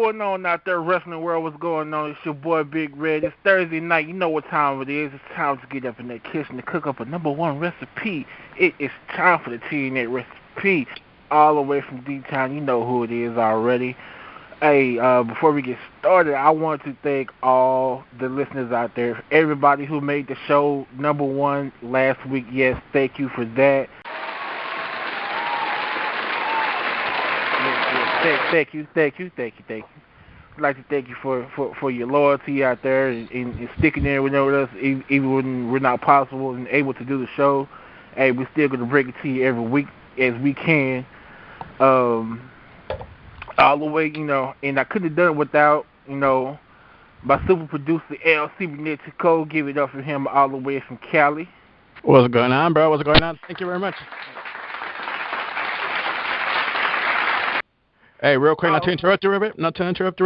going on out there, wrestling world? What's going on? It's your boy Big Red. It's Thursday night. You know what time it is. It's time to get up in that kitchen to cook up a #1 recipe. It is time for the Tna Recipe. All the way from D-Town. You know who it is already. Hey, before we get started, I want to thank all the listeners out there. Everybody who made the show #1 last week. Yes, thank you for that. Thank you. I'd like to thank you for your loyalty out there and sticking there with us, even when we're not possible and able to do the show. Hey, we're still going to bring it to you every week as we can. All the way, and I couldn't have done it without, my super producer, EL.CIBERNETICO. Give it up for him all the way from Cali. What's going on, bro? What's going on? Thank you very much. Hey, real quick, not to interrupt you,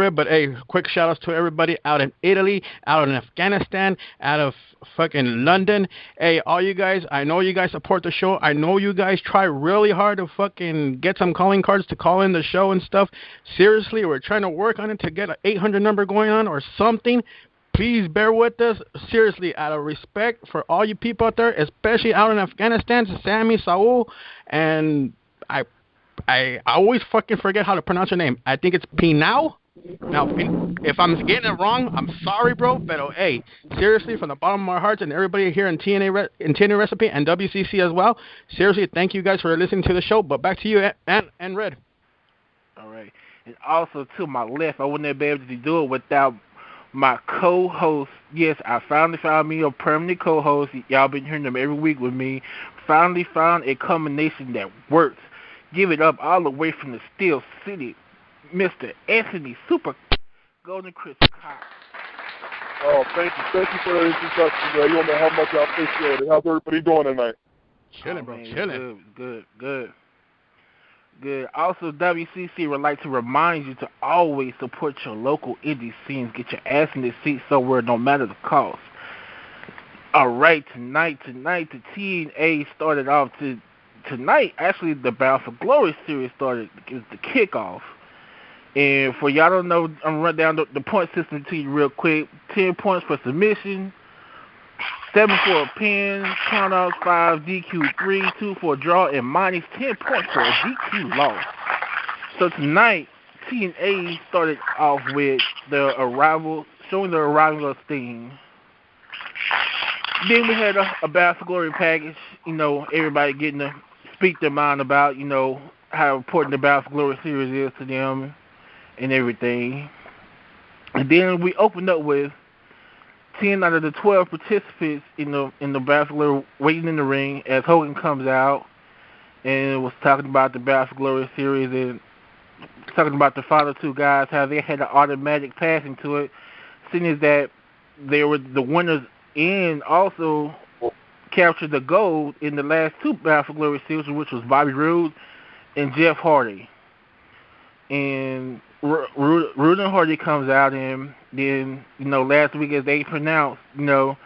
Rib, but hey, quick shout-outs to everybody out in Italy, out in Afghanistan, out of fucking London. Hey, all you guys, I know you guys support the show. I know you guys try really hard to fucking get some calling cards to call in the show and stuff. Seriously, we're trying to work on it to get an 800 number going on or something. Please bear with us. Seriously, out of respect for all you people out there, especially out in Afghanistan, Sammy, Saul, and I always fucking forget how to pronounce your name. I think it's Pinau. Now, if I'm getting it wrong, I'm sorry, bro. But hey, seriously, from the bottom of my heart and everybody here in Tna Recipe and WCC as well, seriously, thank you guys for listening to the show. But back to you and Red. All right. And also, to my left, I wouldn't have been able to do it without my co-host. Yes, I finally found me a permanent co-host. Y'all been hearing them every week with me. Finally found a combination that works. Give it up all the way from the Steel City, Mr. Anthony Super Golden Chris Cox. Oh, thank you for the introduction, man. You don't know how much I appreciate it. How's everybody doing tonight? Chilling, bro. Chilling. Good. Also, WCC would like to remind you to always support your local indie scenes. Get your ass in the seat somewhere, no matter the cost. All right, tonight, the TNA started off Tonight, actually, the Bound for Glory series started. It was the kickoff. And for y'all don't know, I'm going to run down the point system to you real quick. 10 points for submission, 7 for a pin, count-outs, 5 DQ, 3, 2 for a draw, and minus 10 points for a DQ loss. So tonight, TNA started off with showing the arrival of Sting. Then we had a Bound for Glory package, everybody getting to speak their mind about, how important the Bound for Glory series is to them and everything. And then we opened up with 10 out of the 12 participants in the Bound for Glory waiting in the ring as Hogan comes out and was talking about the Bound for Glory series and talking about the final two guys, how they had an automatic pass into it, seeing as that they were the winners and also captured the gold in the last two Bound for Glory series, which was Bobby Roode and Jeff Hardy. And Roode and Hardy comes out, and then, last week, as they pronounced, the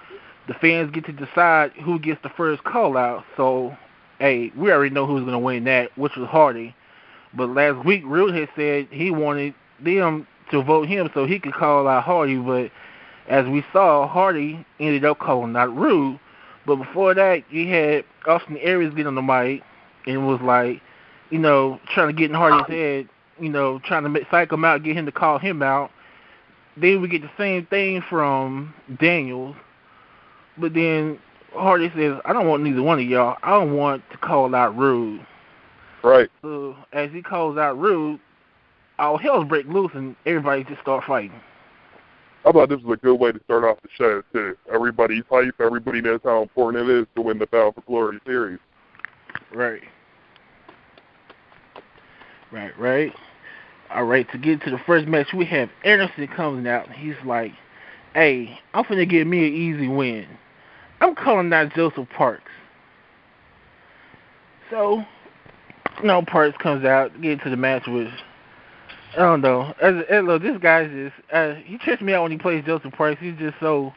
fans get to decide who gets the first call out. So, hey, we already know who's going to win that, which was Hardy. But last week, Roode had said he wanted them to vote him so he could call out Hardy, but as we saw, Hardy ended up calling out Roode. But before that, you had Austin Aries get on the mic and was like, trying to get in Hardy's head, trying to psych him out, get him to call him out. Then we get the same thing from Daniels. But then Hardy says, I don't want neither one of y'all. I don't want to call out Roode. Right. So as he calls out Roode, all hell's break loose and everybody just start fighting. I thought this was a good way to start off the show, too. Everybody's hype. Everybody knows how important it is to win the Bound for Glory series. Right. All right, to get to the first match, we have Anderson coming out. He's like, hey, I'm finna give me an easy win. I'm calling out Joseph Parks. So, Parks comes out, get into the match with... I don't know. This guy's just, he trips me out when he plays Joseph Parks. He's just so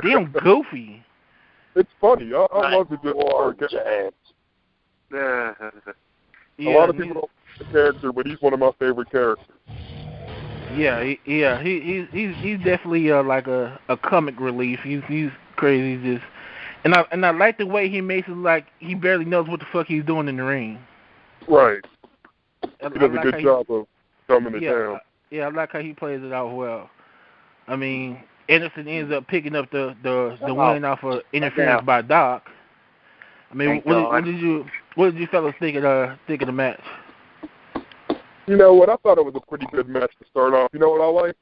damn goofy. It's funny. I love the Joseph Parks. A lot of people don't like the character, but he's one of my favorite characters. He's definitely like a comic relief. He's crazy, just and I like the way he makes it like he barely knows what the fuck he's doing in the ring. Right. I He does a like good job of dumbing it down. Yeah, I like how he plays it out well. I mean, Anderson ends up picking up the win off of interference by Doc. I mean, what did you fellas think of the match? You know what? I thought it was a pretty good match to start off. You know what I like?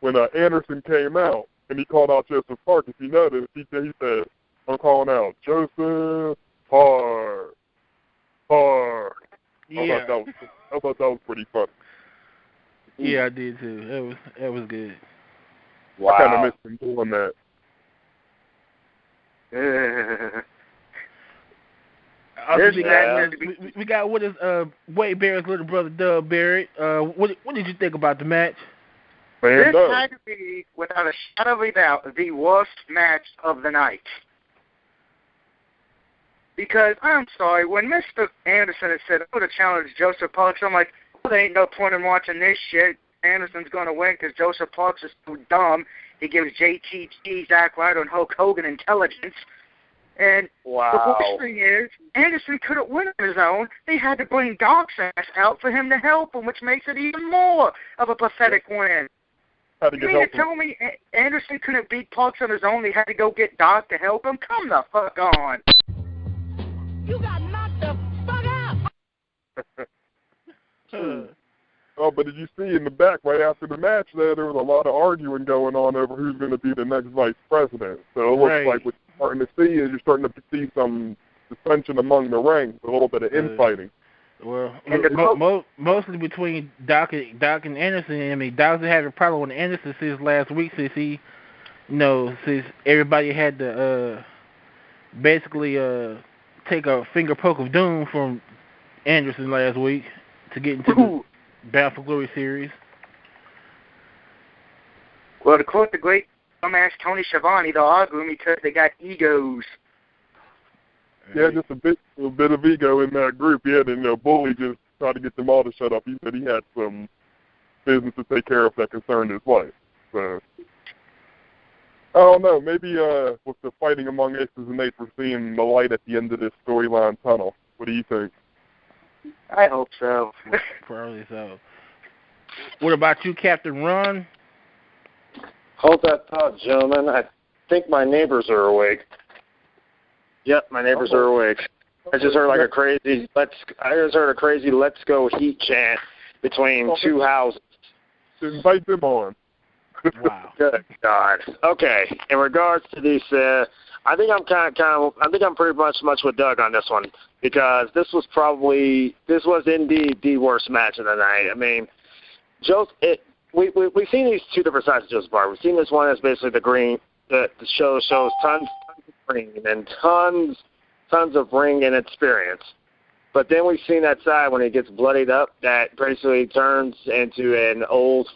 When Anderson came out and he called out Joseph Park, if you noticed, he said, "I'm calling out Joseph Park." Yeah. I thought that was pretty funny. Yeah, I did too. That was good. Wow. I kind of missed him doing that. We got what is Wade Barrett's little brother, Doug Barrett. What did you think about the match? This had to be, without a shadow of a doubt, the worst match of the night. Because, I'm sorry, when Mr. Anderson had said, "I'm going to challenge Joseph Parks," I'm like, well, there ain't no point in watching this shit. Anderson's going to win because Joseph Parks is too dumb. He gives JTT, Zack Ryder, and Hulk Hogan intelligence. And the worst thing is, Anderson couldn't win on his own. They had to bring Doc's ass out for him to help him, which makes it even more of a pathetic win. You mean to tell me Anderson couldn't beat Parks on his own? They had to go get Doc to help him? Come the fuck on. You got knocked the fuck out. Oh, but did you see in the back right after the match there was a lot of arguing going on over who's going to be the next vice president. So it looks like what you're starting to see is you're starting to see some dissension among the ranks, a little bit of infighting. Well, mostly between Doc and Anderson. I mean, Doc's been having a problem with Anderson since last week, since since everybody had to basically take a finger poke of doom from Anderson last week to get into the Bound for Glory series. Well, to quote the great dumbass Tony Schiavone, they'll argue because they got egos. Yeah, just a bit of ego in that group. Yeah, and Bully just tried to get them all to shut up. He said he had some business to take care of that concerned his wife. So I don't know. Maybe with the fighting among Aces and Eights, we're seeing the light at the end of this storyline tunnel. What do you think? I hope so. Probably so. What about you, Captain Ron? Hold that thought, gentlemen. I think my neighbors are awake. Yep, my neighbors are awake. I just heard a crazy "Let's go" heat chant between two houses. Invite them on. Wow. Good God. Okay. In regards to these, I think I'm pretty much with Doug on this one, because this was indeed the worst match of the night. I mean, we've seen these two different sides of Joseph Park. We've seen this one as basically the green, the show shows tons of green and tons of ring and experience. But then we've seen that side when he gets bloodied up that basically turns into an old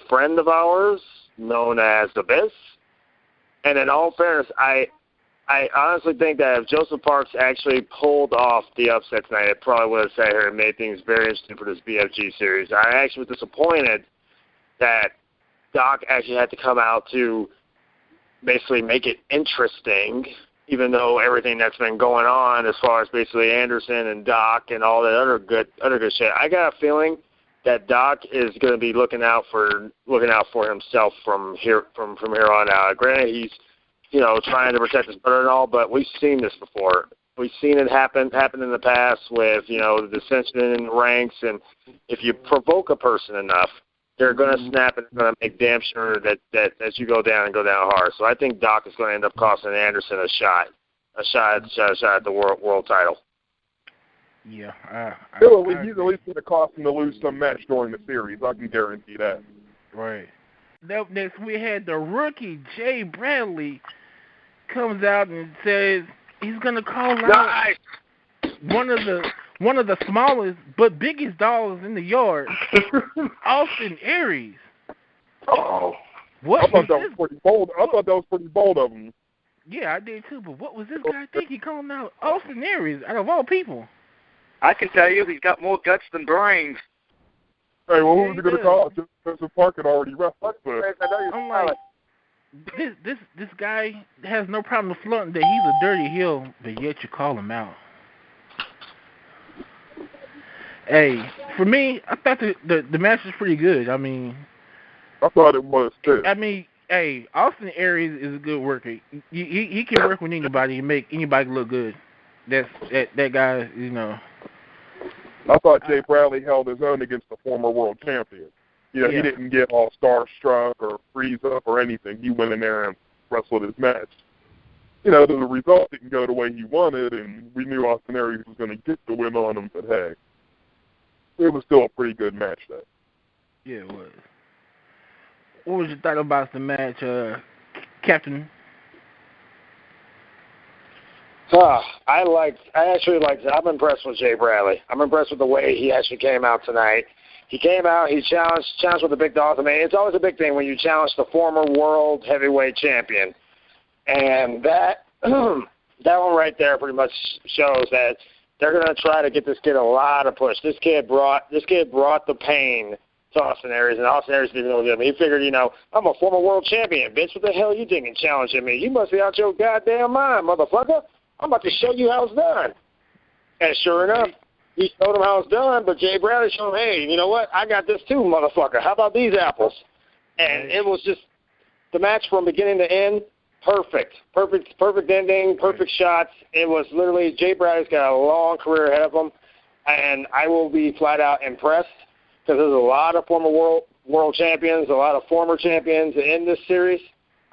friend of ours known as Abyss. And in all fairness, I honestly think that if Joseph Parks actually pulled off the upset tonight, it probably would have sat here and made things very interesting for this BFG series. I actually was disappointed that Doc actually had to come out to basically make it interesting, even though everything that's been going on as far as basically Anderson and Doc and all that other good shit. I got a feeling that Doc is going to be looking out for himself from here on out. Granted, he's trying to protect his brother and all, but we've seen this before. We've seen it happen in the past with the dissension in the ranks, and if you provoke a person enough, they're going to snap and going to make damn sure that you go down hard. So I think Doc is going to end up costing Anderson a shot at the world title. Yeah, he's at least going to cost him to lose some match during the series. I can guarantee that. Right. Up next, we had the rookie Jay Bradley comes out and says he's going to call out one of the smallest but biggest dogs in the yard, Austin Aries. Oh, I thought that was pretty bold. I thought that was pretty bold of him. Yeah, I did too. But what was this guy thinking calling out Austin Aries out of all people? I can tell you he's got more guts than brains. Hey, well, who was he going to call? Joseph Park had already wrestled. So. I'm like, this guy has no problem flaunting that he's a dirty heel, but yet you call him out. Hey, for me, I thought the match was pretty good. I mean, I thought it was too. I mean, hey, Austin Aries is a good worker. He can work with anybody and make anybody look good. That guy, you know. I thought Jay Bradley held his own against the former world champion. You know, he didn't get all starstruck or freeze up or anything. He went in there and wrestled his match. You know, the result didn't go the way he wanted, and we knew Austin Aries was going to get the win on him, but hey, it was still a pretty good match, though. Yeah, it was. What was your thought about the match, Captain? I actually liked it. I'm impressed with Jay Bradley. I'm impressed with the way he actually came out tonight. He came out, he challenged with the big dogs. I mean, it's always a big thing when you challenge the former world heavyweight champion. And that that one right there pretty much shows that they're going to try to get this kid a lot of push. This kid brought the pain to Austin Aries, and Austin Aries didn't know what to do. He figured, you know, I'm a former world champion, bitch. What the hell are you thinking challenging me? You must be out your goddamn mind, motherfucker. I'm about to show you how it's done. And sure enough, he showed him how it's done, but Jay Bradley showed him, hey, you know what? I got this too, motherfucker. How about these apples? And it was just the match from beginning to end, perfect ending, perfect shots. It was literally, Jay Bradley's got a long career ahead of him, and I will be flat out impressed because there's a lot of former world champions, a lot of former champions in this series.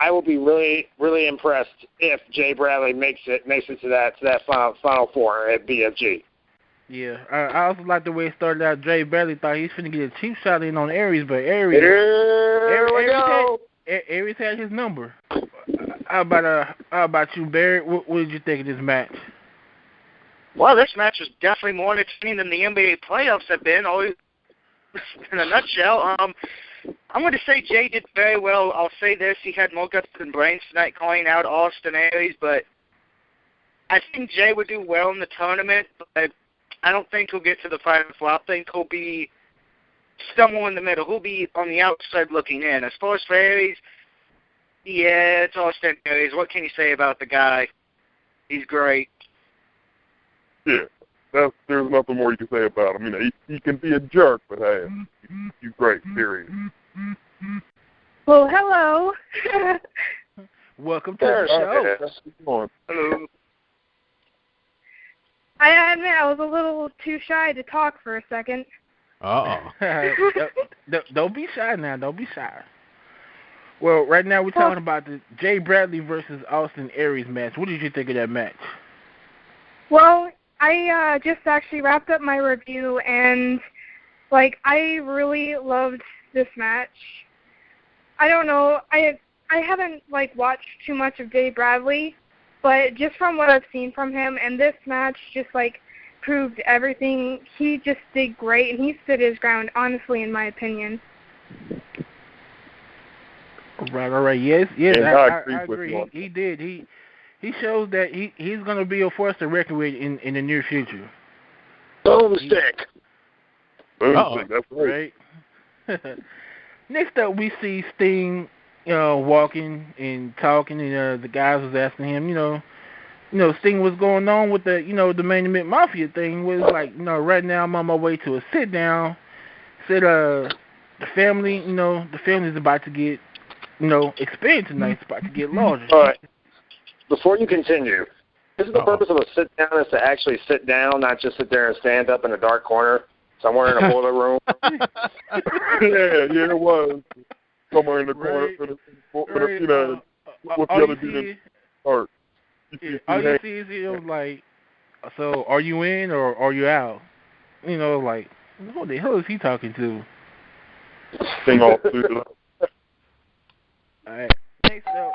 I will be really, really impressed if Jay Bradley makes it to that final four at BFG. Yeah, I also like the way it started out. Jay Bradley thought he was going to get a cheap shot in on Aries, but Aries had his number. How about you, Barrett? What did you think of this match? Well, this match was definitely more entertaining than the NBA playoffs have been. In a nutshell, I'm going to say Jay did very well. I'll say this. He had more guts than brains tonight calling out Austin Aries, but I think Jay would do well in the tournament, but I don't think he'll get to the final four. I think he'll be somewhere in the middle. He'll be on the outside looking in. As far as for Aries, yeah, it's Austin Aries. What can you say about the guy? He's great. Yeah, there's nothing more you can say about him. You know, he can be a jerk, but hey, he's great, period. Well, hello. Welcome to the show. Hello. I admit I was a little too shy to talk for a second. Don't be shy now. Don't be shy. Well, right now we're talking about the Jay Bradley versus Austin Aries match. What did you think of that match? Well, I just actually wrapped up my review, and, I really loved this match. I don't know. I haven't, watched too much of Jay Bradley, but just from what I've seen from him, and this match just, proved everything. He just did great, and he stood his ground, honestly, in my opinion. All right. Yes, I agree. He did. He shows that he's going to be a force to reckon with in the near future. Boomstick. Boomstick, that's right. Next up, we see Sting, walking and talking, and the guys was asking him, Sting, what's going on with the, the Main Event Mafia thing? Was right now I'm on my way to a sit down. Said, the family's about to get, experience tonight. It's about to get larger. All right. Before you continue, isn't the purpose of a sit down is to actually sit down, not just sit there and stand up in a dark corner somewhere in a boiler room? yeah, it was somewhere in the corner for the with the other dude art. All you see is him so are you in or are you out? Who the hell is he talking to? Thing all suited up. All right. Next up.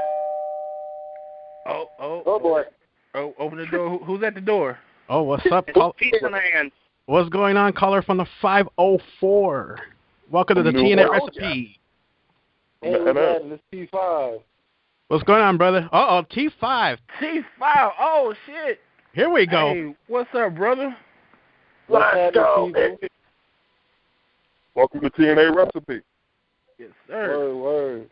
Oh boy. Oh, open the door. Who's at the door? Oh, what's up, Pizza Man. What's going on, caller from the 504? Welcome to the Tna Recipe. Hey, this is T5. What's going on, brother? T5. T5. Oh, shit. Here we go. Hey, what's up, brother? Let's go. Welcome to TNA Recipe. Yes, sir. Word.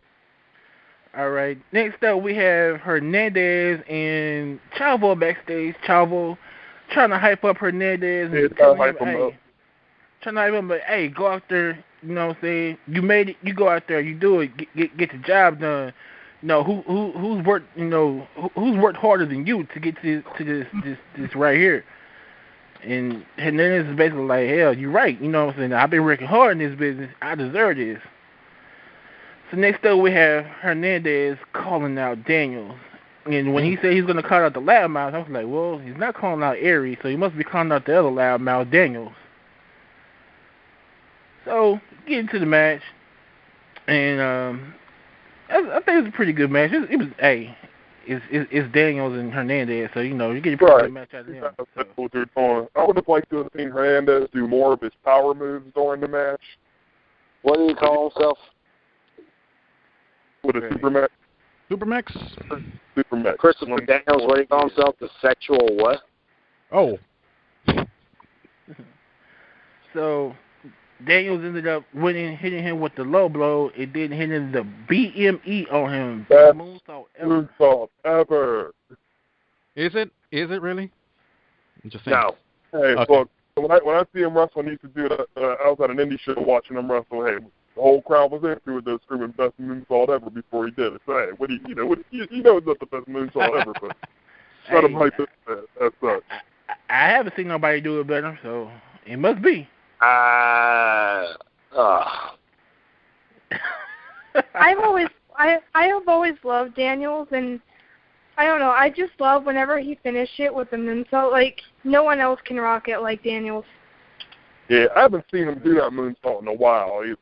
All right. Next up, we have Hernandez and Chavo backstage. Chavo trying to hype up Hernandez and telling him, hey, trying to hype him, but hey, go out there. You know what I'm saying? You made it. You go out there. You do it. Get the job done. You know who's worked. You know who's worked harder than you to get to this right here. And Hernandez is basically like, hell, you're right. You know what I'm saying? I've been working hard in this business. I deserve this. So next up we have Hernandez calling out Daniels. And when he said he's going to call out the loudmouth, I was like, well, he's not calling out Aries, so he must be calling out the other loudmouth, Daniels. So, get into the match. And I think it was a pretty good match. It was, hey, it's Daniels and Hernandez, so, you know, you get a pretty good match out of them. That's what they're doing. I would have liked to have seen Hernandez do more of his power moves during the match. What do you call himself? With a Supermax? Supermax? Christopher Daniels, what do you call himself? The sexual what? Oh. So, Daniels ended up hitting him with the low blow. It didn't hit him the BME on him. Best moonsault ever. Is it really? I'm just saying. No. Hey, okay. Look, when I see him wrestle, I used to do it. I was at an indie show watching him wrestle. Hey, the whole crowd was into it. They were screaming best moonsault ever before he did it. So, hey, you know it's not the best moonsault ever, but let him hype it as such. I haven't seen nobody do it better, so it must be. I have always loved Daniels, and I don't know, I just love whenever he finished it with the moonsault. Like, no one else can rock it like Daniels. Yeah, I haven't seen him do that moonsault in a while either.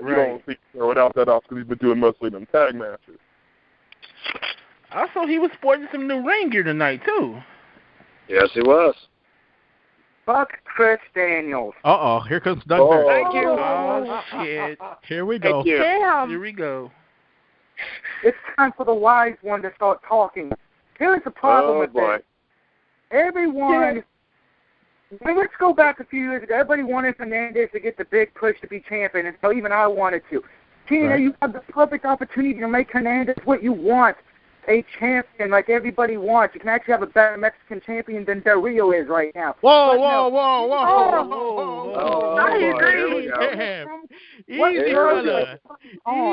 You don't see him throw it out that often because he's been doing mostly them tag matches. Also, he was sporting some new ring gear tonight, too. Yes, he was. Fuck Chris Daniels. Uh-oh, here comes Doug. Thank you. Oh, shit. Here we go. Damn. Here we go. It's time for the wise one to start talking. Here's the problem with this. Everyone, let's go back a few years ago. Everybody wanted Hernandez to get the big push to be champion, and so even I wanted to. Tina, you have the perfect opportunity to make Hernandez what you want, a champion like everybody wants. You can actually have a better Mexican champion than Del Rio is right now. Whoa. I agree. Damn. Easy, brother.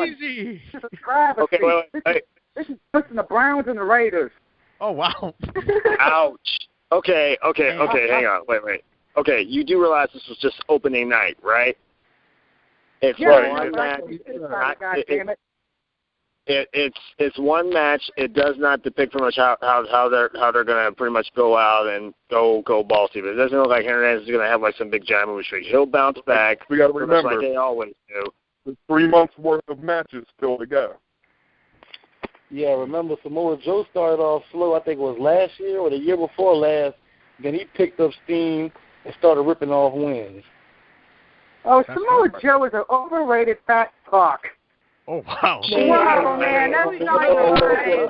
Easy. This is a travesty. Okay, This is pushing the Browns and the Raiders. Oh, wow. Ouch. Okay, hang on. Wait. Okay, you do realize this was just opening night, right? It's one match. It's one match. It does not depict pretty much how they're gonna pretty much go out and go ball team. It doesn't look like Hernandez is gonna have like some big giant move streak. He'll bounce back. We got to remember, like they always do. There's 3 months worth of matches still to go. Yeah, remember Samoa Joe started off slow. I think it was last year or the year before last. Then he picked up steam and started ripping off wins. Oh, Samoa Joe is an overrated fat fuck. Oh, wow. Wow, man, that's not right.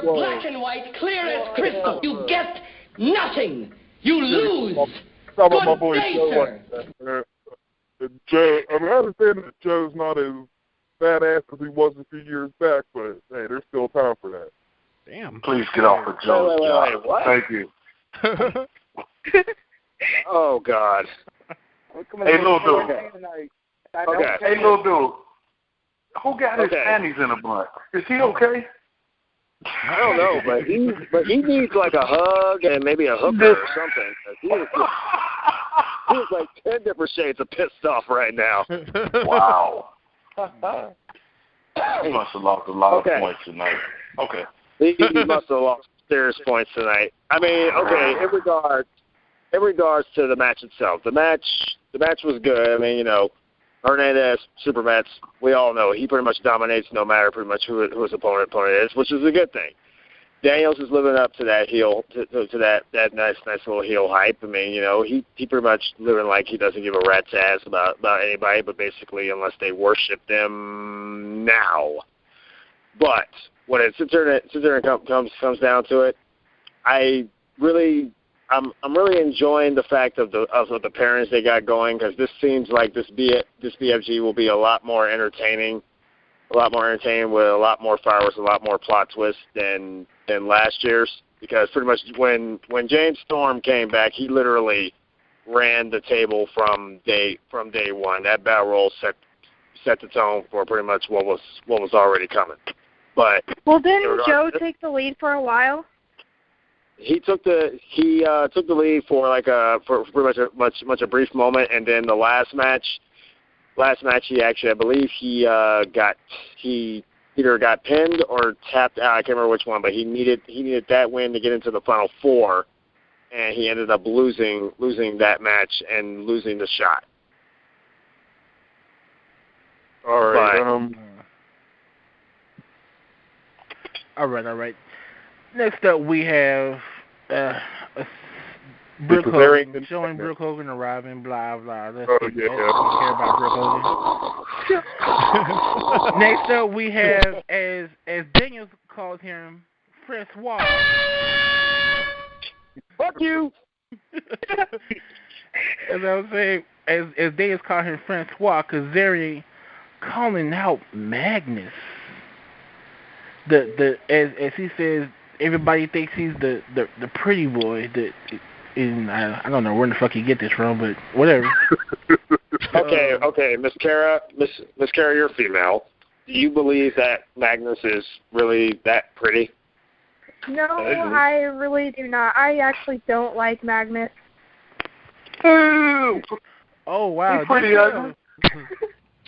Black and white, clear as crystal. You get nothing. You lose. How about my boy Joe? Joe, I mean, I understand that Joe's not as badass as he was a few years back, but hey, there's still time for that. Damn. Please get off of Joe's job. What? Thank you. Oh, God. Hey, little dude. Okay. Hey, little dude. Who got his panties in a blunt? Is he okay? I don't know, but he needs like a hug and maybe a hooker or something. He is like 10 different shades of pissed off right now. Wow. He must have lost a lot of points tonight. Okay. He must have lost serious points tonight. I mean, okay, in regards to the match itself, the match was good. I mean, you know, Hernandez, Supermax, we all know he pretty much dominates no matter pretty much who his opponent is, which is a good thing. Daniels is living up to that heel, to that nice little heel hype. I mean, you know, he pretty much living like he doesn't give a rat's ass about anybody, but basically unless they worship them now. But when it sits there and comes down to it, I I'm really enjoying the fact of the pairings they got going, because this seems like this BFG will be a lot more entertaining with a lot more fireworks, a lot more plot twists than last year's. Because pretty much when James Storm came back, he literally ran the table from day one. That battle roll set the tone for pretty much what was already coming. But didn't Joe take the lead for a while? He took the lead for for pretty much a brief moment, and then the last match he actually, I believe he either got pinned or tapped out. I can't remember which one, but he needed that win to get into the final four, and he ended up losing that match and losing the shot. All right. All right. Next up, we have Brooke Hogan, showing Brooke Hogan arriving, blah, blah. Let's don't care about Brooke Hogan. Next up, we have, as Daniels calls him, Francois. Fuck you! As I was saying, as Daniels called him Francois, Kazarian calling out Magnus. As he says, everybody thinks he's the pretty boy. I don't know where the fuck you get this from, but whatever. Okay, Miss Kara, you're female. Do you believe that Magnus is really that pretty? No, I really do not. I actually don't like Magnus. Ooh. Oh wow, he's pretty ugly.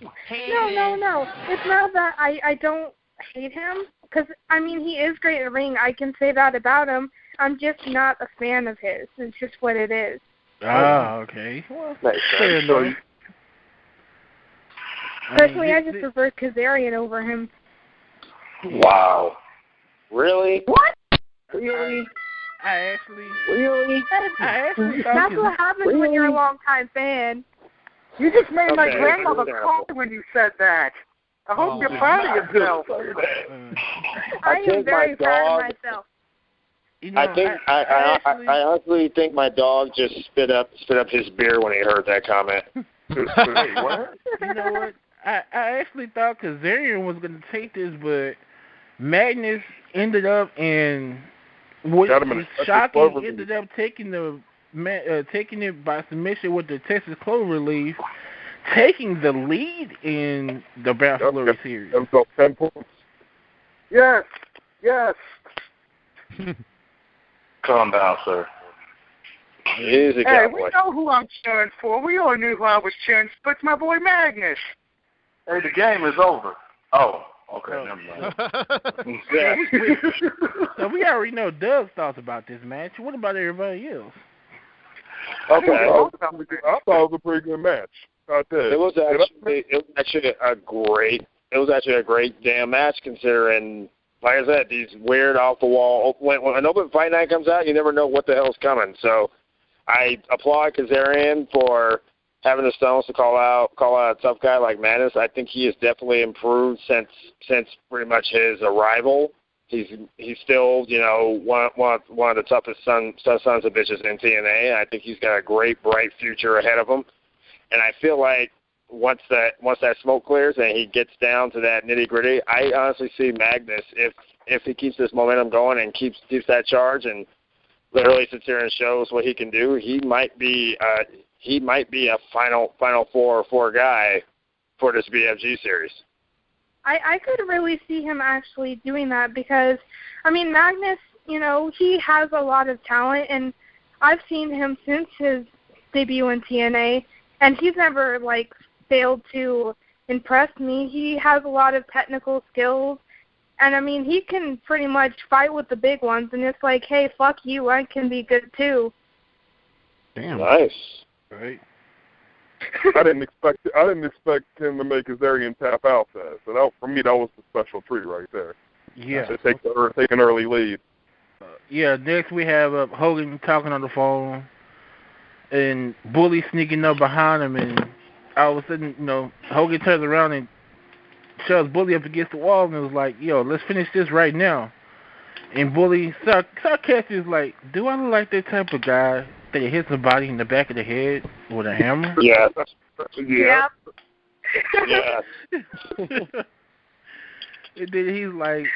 No. It's not that I don't hate him, because I mean he is great in the ring. I can say that about him. I'm just not a fan of his. It's just what it is. Ah, okay. Well, fair enough. Personally, I just prefer Kazarian over him. Wow. Really? What? Really? I actually That's what happens when you're a long-time fan. You just made my grandmother cry when you said that. I hope you're proud of yourself. I am very proud of myself. You know, I honestly think my dog just spit up his beer when he heard that comment. Wait, what? You know what? I actually thought Kazarian was going to take this, but Magnus ended up in what is shocking. Ended up taking it by submission with the Texas Cloverleaf, taking the lead in the Battle Glory series. That was 10 points. Yes. Calm down, sir. Hey, we know who I'm cheering for. We all knew who I was cheering for. It's my boy Magnus. Hey, the game is over. Oh, okay, never mind. So we already know Doug's thoughts about this match. What about everybody else? Okay. I thought it was a pretty good match. It was actually a great damn match, considering, like I said, these weird off the wall. When an open fight night comes out, you never know what the hell's coming. So I applaud Kazarian for having the stones to call out a tough guy like Magnus. I think he has definitely improved since pretty much his arrival. He's still, one of the toughest sons of bitches in TNA. I think he's got a great, bright future ahead of him. And I feel like once that smoke clears and he gets down to that nitty gritty, I honestly see Magnus, if he keeps this momentum going and keeps that charge and literally sits there and shows what he can do, he might be a final four guy for this BFG series. I could really see him actually doing that, because I mean Magnus, he has a lot of talent, and I've seen him since his debut in TNA, and he's never failed to impress me. He has a lot of technical skills, and I mean he can pretty much fight with the big ones, and it's like, hey, fuck you, I can be good too. Damn. Nice. Right. I didn't expect him to make Kazarian tap out there. So that, for me, that was the special treat right there. Yeah. To take an early lead. Next we have Hogan talking on the phone, and Bully sneaking up behind him, and all of a sudden, Hogan turns around and shoves Bully up against the wall, and it was like, yo, let's finish this right now. And Bully sarcastic is like, do I look like that type of guy that hits somebody in the back of the head with a hammer? Yeah. Yeah. Yeah. And then he's like,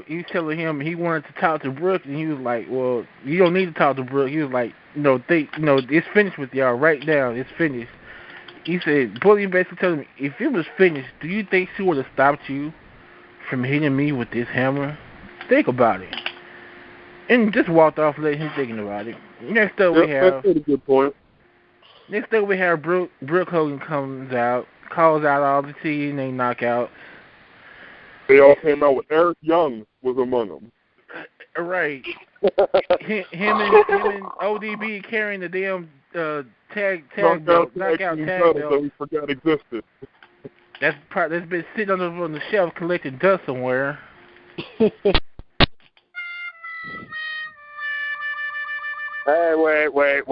he's telling him he wanted to talk to Brooke, and he was like, well, you don't need to talk to Brooke. He was like, it's finished with y'all right now. It's finished. He said, Bully basically told him, if it was finished, do you think she would have stopped you from hitting me with this hammer? Think about it. And just walked off, letting him thinking about it. Next up we have. That's a good point. Next up we have Brooke Hogan calls out all the TNA knockouts. They all came out with Eric Young was among them. Right. him and ODB carrying the damn knockout tag belt that we forgot existed. That's been sitting on the shelf collecting dust somewhere. Hey, wait.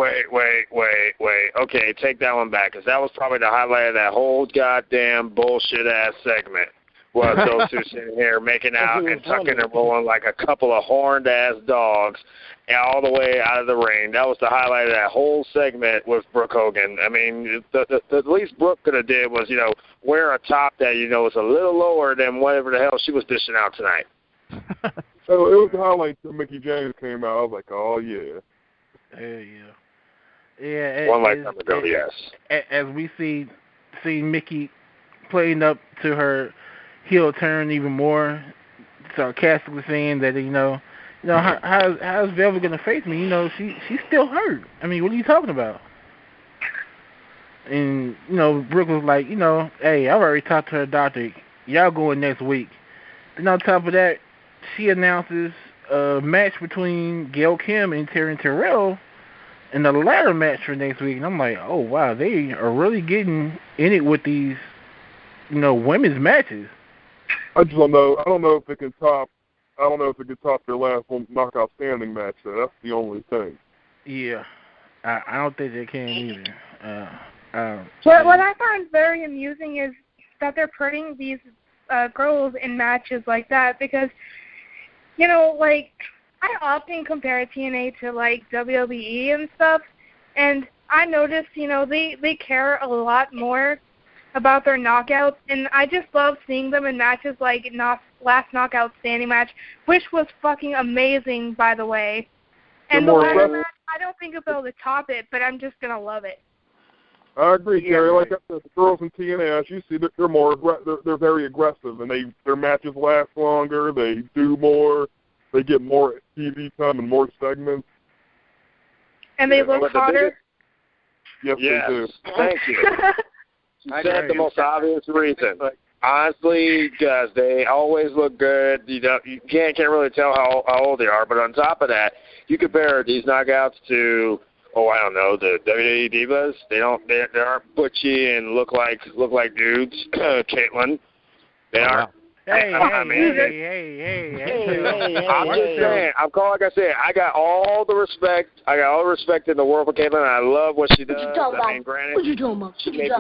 Okay, take that one back, because that was probably the highlight of that whole goddamn bullshit-ass segment. Was those two sitting here making out and tucking and rolling like a couple of horned-ass dogs all the way out of the ring. That was the highlight of that whole segment with Brooke Hogan. I mean, the least Brooke could have did was, wear a top that, was a little lower than whatever the hell she was dishing out tonight. So it was the highlight till Mickey James came out. I was like, oh, yeah. Yeah. One lifetime ago, yes. As we see Mickey playing up to her heel turn even more, sarcastically saying that how's Velvet gonna face me? She's still hurt. I mean, what are you talking about? And Brooke was like, hey, I've already talked to her doctor. Y'all going next week. Then on top of that, she announces a match between Gail Kim and Terry Terrell in the ladder match for next week. And I'm like, oh wow, they are really getting in it with these, women's matches. I don't know if it can top. I don't know if it can top their last one knockout standing match. So that's the only thing. Yeah, I don't think they can either. What I find very amusing is that they're putting these girls in matches like that because, I often compare TNA to WWE and stuff, and I noticed, they care a lot more about their knockouts, and I just love seeing them in matches like last knockout standing match, which was fucking amazing, by the way. And the ladder match, I don't think I'll be able to top it, but I'm just gonna love it. I agree, Gary. Like I said, the girls in TNA, as you see, they're more they're very aggressive, and their matches last longer. They do more. They get more TV time and more segments. And they look hotter. Yes, they do. Thank you. You said the most obvious reason. Honestly, because they always look good. You can't really tell how old they are. But on top of that, you compare these knockouts to, I don't know, the WWE divas. They aren't butchy and look like dudes. Caitlyn, they aren't. Hey. I'm just saying. Like I said, I got all the respect. In the world for Caitlyn, and I love what she does. What you talking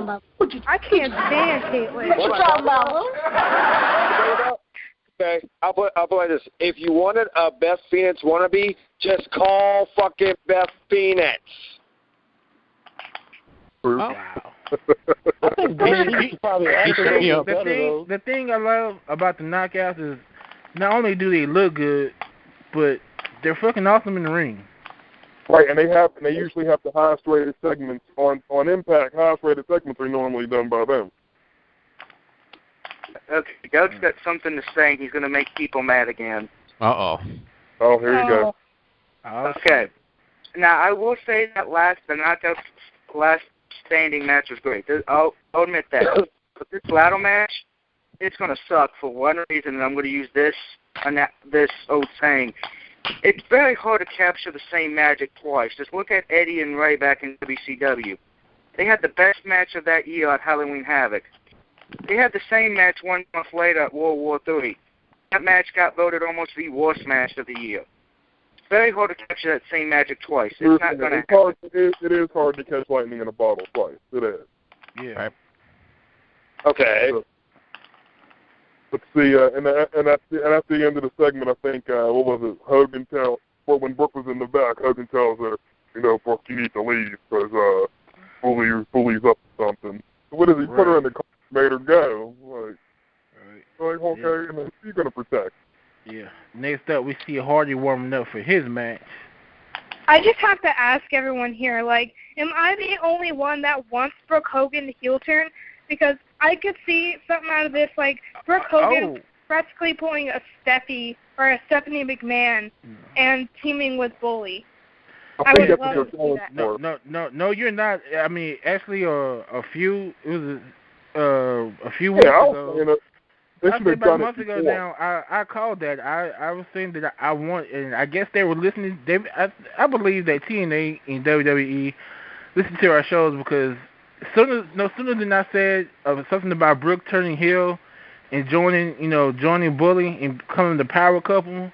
about? I can't stand Caitlyn. What you talking about? Okay, I'll put like this. If you wanted a Beth Phoenix wannabe, just call fucking Beth Phoenix. Wow. I think the thing I love about the knockouts is not only do they look good, but they're fucking awesome in the ring. Right, and they usually have the highest rated segments on Impact. Highest rated segments are normally done by them. Okay, Goat's got something to say. He's going to make people mad again. Oh, here you go. Okay. Now, I will say that the knockout last standing match was great. I'll admit that. But this ladder match, it's going to suck for one reason, and I'm going to use this old saying. It's very hard to capture the same magic twice. Just look at Eddie and Ray back in WCW. They had the best match of that year at Halloween Havoc. They had the same match 1 month later at World War III. That match got voted almost the worst match of the year. It's very hard to capture that same magic twice. It's not going to happen. It is hard to catch lightning in a bottle twice. It is. Yeah. Right. Okay. Let's see, and at the end of the segment, I think, what was it, Hogan when Brooke was in the back, Hogan tells her, Brooke, you need to leave because Bully's up to something. So what does he put her in the car, made her go? Like okay, and then you're going to protect. Yeah. Next up, we see Hardy warming up for his match. I just have to ask everyone here, like, am I the only one that wants Brooke Hogan to heel turn? Because I could see something out of this, like Brooke Hogan practically pulling a Stephanie McMahon and teaming with Bully. I would love to see that. No, you're not. I mean, actually, a few weeks ago. About a month ago now, I called that. I was saying that I want, and I guess they were listening. I believe that TNA and WWE listen to our shows because sooner than I said something about Brooke turning heel and joining Bully and becoming the power couple,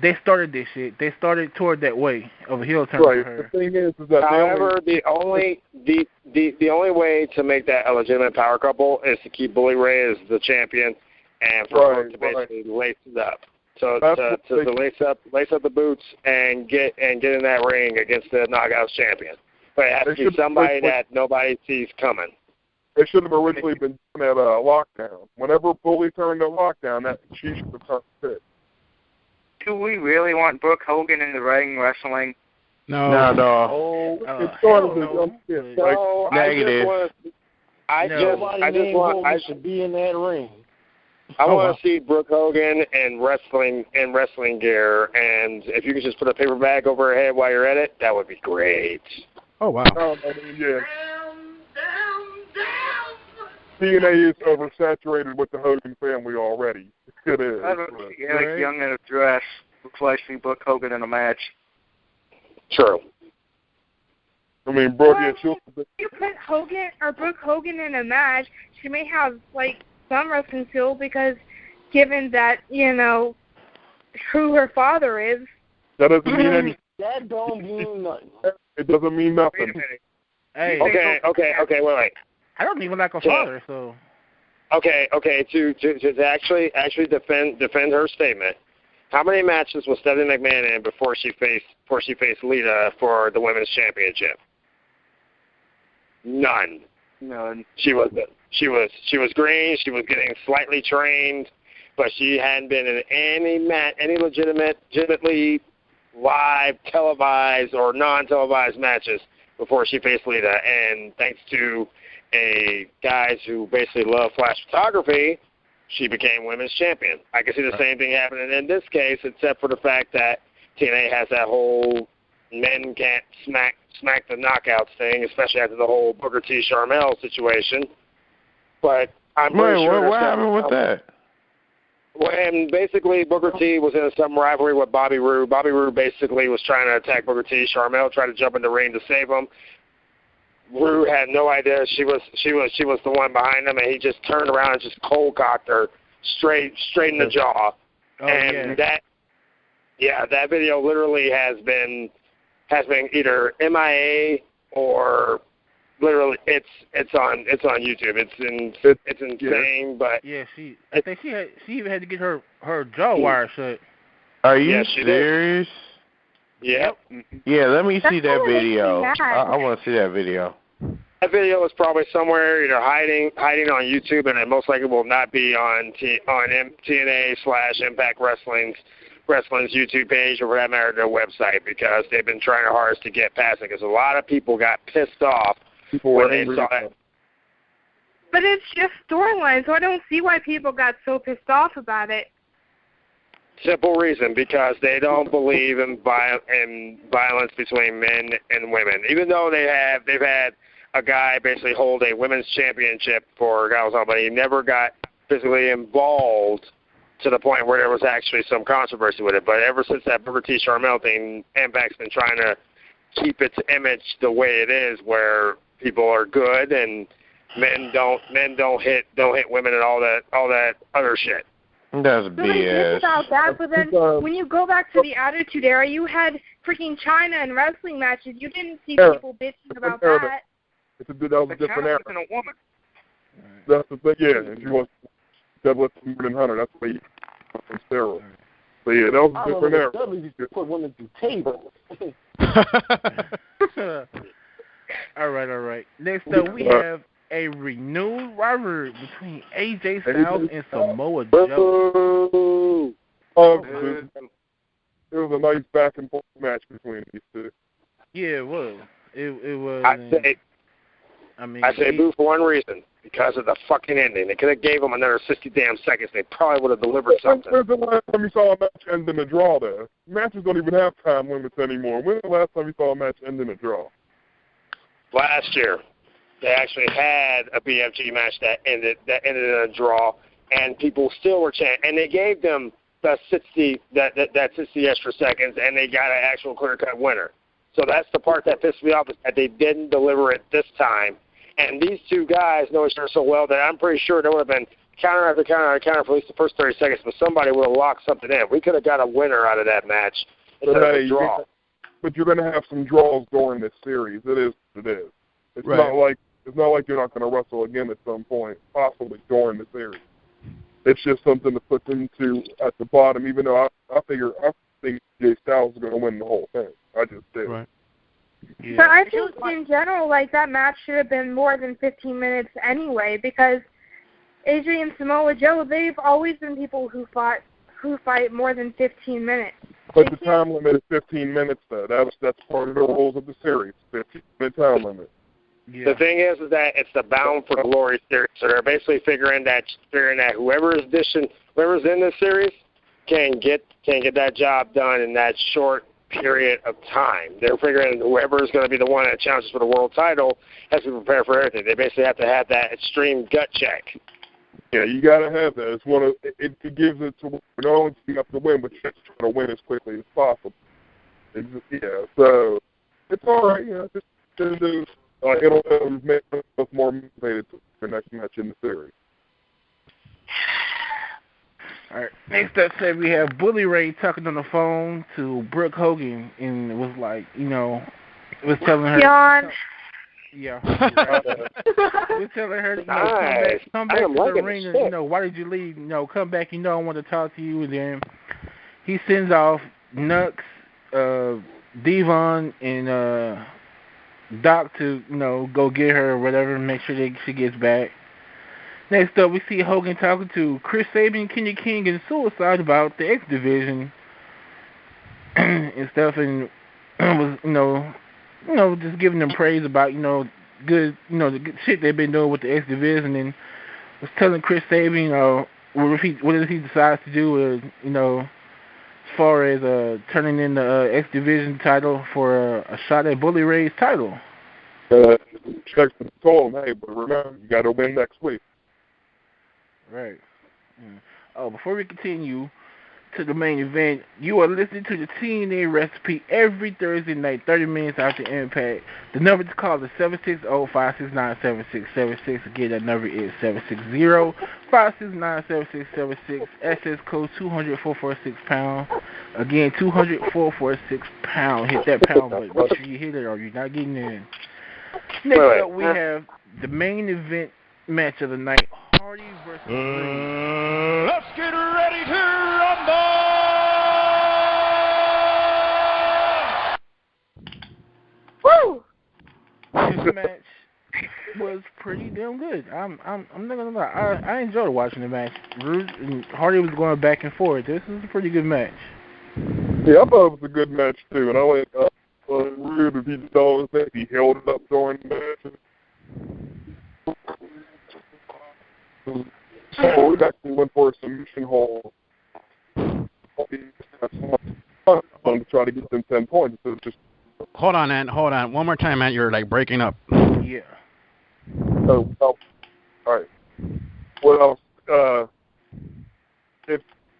they started this shit. They started toward that way of a heel turn for her. The thing is that however, the only way to make that a legitimate power couple is to keep Bully Ray as the champion and for Brooke to basically lace it up. So to lace up the boots and get in that ring against the Knockouts champion. But it has to be somebody that nobody sees coming. It should have originally been done at Lockdown. Whenever Bully turned to Lockdown, that she should have turned fit. Do we really want Brooke Hogan in the ring wrestling? No. It started to jump in. Negative. I should be in that ring. I want to see Brooke Hogan in wrestling gear, and if you could just put a paper bag over her head while you're at it, that would be great. Oh wow. Yeah. TNA is oversaturated with the Hogan family already. It is. I don't see Eric Young in a dress replacing Brooke Hogan in a match. True. I mean, Brooke, she'll... If you put Hogan or Brooke Hogan in a match, she may have, like, some wrestling skill because given that, who her father is. That doesn't mean anything. That don't mean nothing. It doesn't mean nothing. Hey. Okay, wait. I don't even like her father, so. Okay. To actually defend her statement. How many matches was Stephanie McMahon in before she faced Lita for the women's championship? None. She was green. She was getting slightly trained, but she hadn't been in any legitimately live, televised or non-televised matches before she faced Lita. And thanks to guys who basically love flash photography, she became women's champion. I can see the same thing happening in this case, except for the fact that TNA has that whole men can't smack the knockouts thing, especially after the whole Booker T. Sharmell situation. But I'm pretty sure what happened with that? Well, and basically Booker T was in some rivalry with Bobby Roode. Bobby Roode basically was trying to attack Booker T. Sharmell tried to jump in the ring to save him. Roode had no idea she was the one behind him, and he just turned around and just cold cocked her straight in the jaw. That video literally has been either MIA or literally it's on YouTube. It's insane, but I think she even had to get her jaw wire shut. Are you serious? Yep. Yeah, let me see that video. I want to see that video. That video is probably somewhere either hiding on YouTube, and it most likely will not be on TNA/Impact Wrestling's YouTube page, or for that matter, their website, because they've been trying their hardest to get past it. Because a lot of people got pissed off when they saw it. But it's just storyline, so I don't see why people got so pissed off about it. Simple reason, because they don't believe in violence between men and women. Even though they've had a guy basically hold a women's championship for God knows how, but he never got physically involved to the point where there was actually some controversy with it. But ever since that Booker T. Sharmell thing, Impact's been trying to keep its image the way it is, where people are good and men don't hit women and all that other shit. That's BS. About that, but then when you go back to the Attitude Era, you had freaking China and wrestling matches. You didn't see people bitching about that. That was a different era. That's the thing. Yeah, deadlifted more than Hunter. That's why he on steroids. So yeah, that was a different era. Dudley used to put women through tables. All right. Next up, we have a renewed rivalry between AJ Styles and Samoa Joe. It was a nice back and forth match between these two. Yeah, it was. It was. I say boo for one reason, because of the fucking ending. They could have gave them another 60 damn seconds. They probably would have delivered something. When's the last time you saw a match end in a draw there? Matches don't even have time limits anymore. When's the last time you saw a match end in a draw? Last year, they actually had a BFG match that ended in a draw, and people still were chanting. And they gave them the 60 extra seconds, and they got an actual clear-cut winner. So that's the part that pissed me off, is that they didn't deliver it this time. And these two guys know each other so well that I'm pretty sure there would have been counter after counter after counter for at least the first 30 seconds, but somebody would have locked something in. We could have got a winner out of that match instead of a draw. But you're going to have some draws during this series. It is what it is. It's not like you're not going to wrestle again at some point, possibly during the series. It's just something to put into at the bottom, even though I think Jay Styles is going to win the whole thing. I just did. Right. Yeah. But I think in general, like, that match should have been more than 15 minutes anyway, because AJ and Samoa Joe, they've always been people who fight more than 15 minutes. But the time limit is 15 minutes, though. That's part of the rules of the series, 15-minute time limit. Yeah. The thing is that it's the Bound for Glory series, so they're basically figuring that whoever's in this series can get that job done in that short period of time. They're figuring whoever is going to be the one that challenges for the world title has to be prepared for everything. They basically have to have that extreme gut check. Yeah, you got to have that. It gives it to not only you have to win, but you have to try to win as quickly as possible. So it's all right. Just it'll make us more motivated for the next match in the series. All right. Next up, we have Bully Ray talking on the phone to Brooke Hogan, and it was like, was telling her. Yawn. Yeah. We're telling her, come back to the arena. Why did you leave? Come back. I want to talk to you. And then he sends off Nux, Devon, and Doc to go get her or whatever, make sure that she gets back. Next up, we see Hogan talking to Chris Sabin, Kenny King, and Suicide about the X Division and stuff, and was just giving them praise about good the good shit they've been doing with the X Division, and was telling Chris Sabin what if he decides to do as far as turning in the X Division title for a shot at Bully Ray's title. Jackson told him, hey, but remember, you got to win next week. Right. Oh, before we continue to the main event, you are listening to the TNA Recipe every Thursday night, 30 minutes after Impact. The number to call is 760-569-7676. Again, that number is 760-569-7676. SS code 200-446-pound. Again, 200-446-pound. Hit that pound button. Make sure you hit it or you're not getting in. Next up, we have the main event match of the night, Hardy versus Green. Let's get ready to rumble! Woo! This match was pretty damn good. I'm not gonna lie. I enjoyed watching the match. Rude and Hardy was going back and forth. This was a pretty good match. Yeah, I thought it was a good match too, and I like Rude if he did all his things. He held it up during the match. So we actually went for a submission hold to try to get them 10 points. So just hold on, Ant. Hold on. One more time, Ant. You're like breaking up. Yeah. So, all right. What else?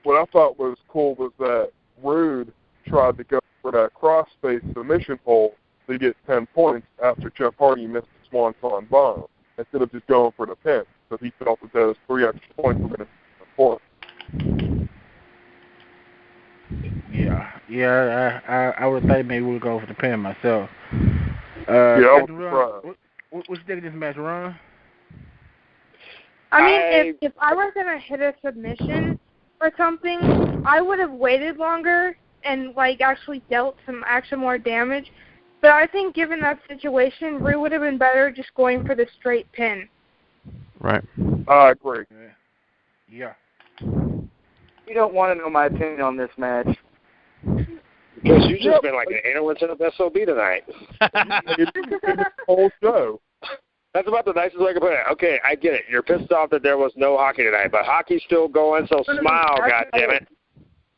What I thought was cool was that Rude tried to go for that cross-face submission hold to get 10 points after Jeff Hardy missed the Swanton bomb, instead of just going for the pin. So he felt that those 3 extra points were going to be important. Yeah. I would think maybe we'll go for the pin myself. I was surprised. What you think of this match, Ron? I mean, if I were going to hit a submission or something, I would have waited longer and, like, actually dealt some more damage. But I think given that situation, Rue would have been better just going for the straight pin. Right. I agree. Yeah. You don't want to know my opinion on this match. Because you've just been like an analyst of SOB tonight. It's the whole show. That's about the nicest way I can put it. Okay, I get it. You're pissed off that there was no hockey tonight, but hockey's still going, so smile, goddammit.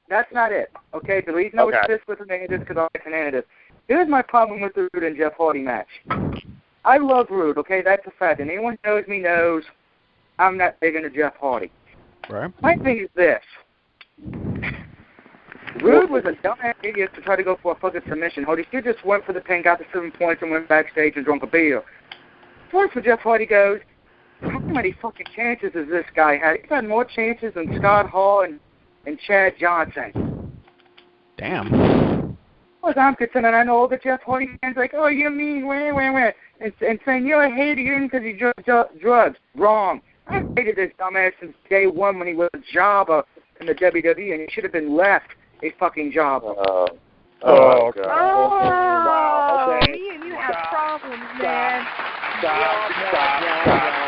That's not it. Okay, the reason I was pissed with Hernandez because I like Hernandez. Here's my problem with the Rude and Jeff Hardy match. I love Rude, okay? That's a fact. And anyone who knows me knows I'm not big into Jeff Hardy. Right. My thing is this. Rude was a dumbass idiot to try to go for a fucking submission. Hardy still just went for the pin, got the 7 points, and went backstage and drank a beer. First for Jeff Hardy goes, how many fucking chances has this guy had? He's had more chances than Scott Hall and Chad Johnson. Damn. As far as I'm concerned, and I know all the Jeff Hardy fans like, oh, you mean, where, and saying you're a hater because he drugs. Wrong. I hated this dumbass since day one when he was a jobber in the WWE, and he should have been left a fucking jobber. Oh, God. Wow. Okay. Me and you have problems, man. Stop.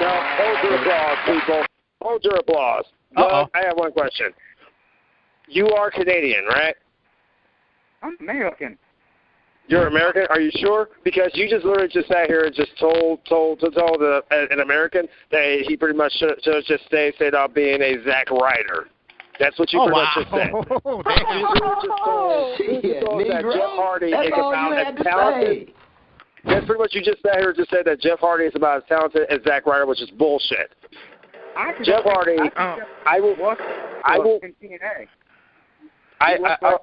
No, hold your applause, people. Hold your applause. Doug, I have one question. You are Canadian, right? I'm American. You're American? Are you sure? Because you just literally just sat here and just told an American that he pretty much should have just stayed on being a Zack Ryder. That's what you pretty much just said. You just told that Jeff Hardy is about as talented. That's pretty much you just sat here and just said that Jeff Hardy is about as talented as Zack Ryder, which is bullshit. Jeff Hardy, I will.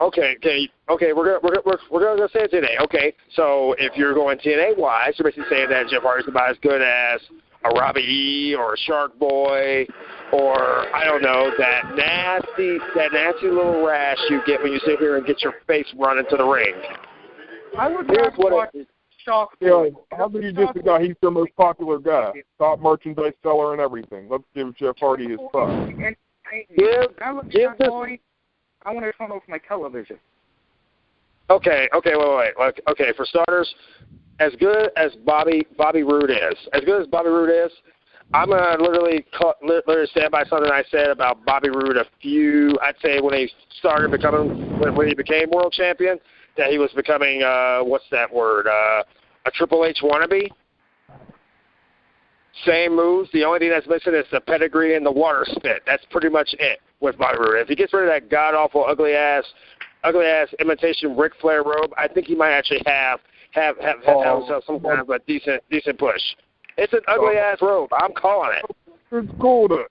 Okay. We're gonna say it today. Okay, so if you're going TNA wise, you're basically saying that Jeff Hardy's about as good as a Robbie E or a Shark Boy, or I don't know that nasty little rash you get when you sit here and get your face run into the ring. I would not watch Shark Boy. How can you disregard he's their most popular guy, top merchandise seller and everything? Let's give Jeff Hardy his spot. I want to turn off my television. Okay, wait. Okay, for starters, as good as Bobby Roode is, I'm gonna literally stand by something I said about Bobby Roode I'd say when he became world champion, that he was becoming what's that word? A Triple H wannabe. Same moves. The only thing that's missing is the pedigree and the water spit. That's pretty much it with Bobby Roode. If he gets rid of that god awful ugly ass imitation Ric Flair robe, I think he might actually have himself some kind of a decent push. It's an ugly ass robe. I'm calling it. It's cool to.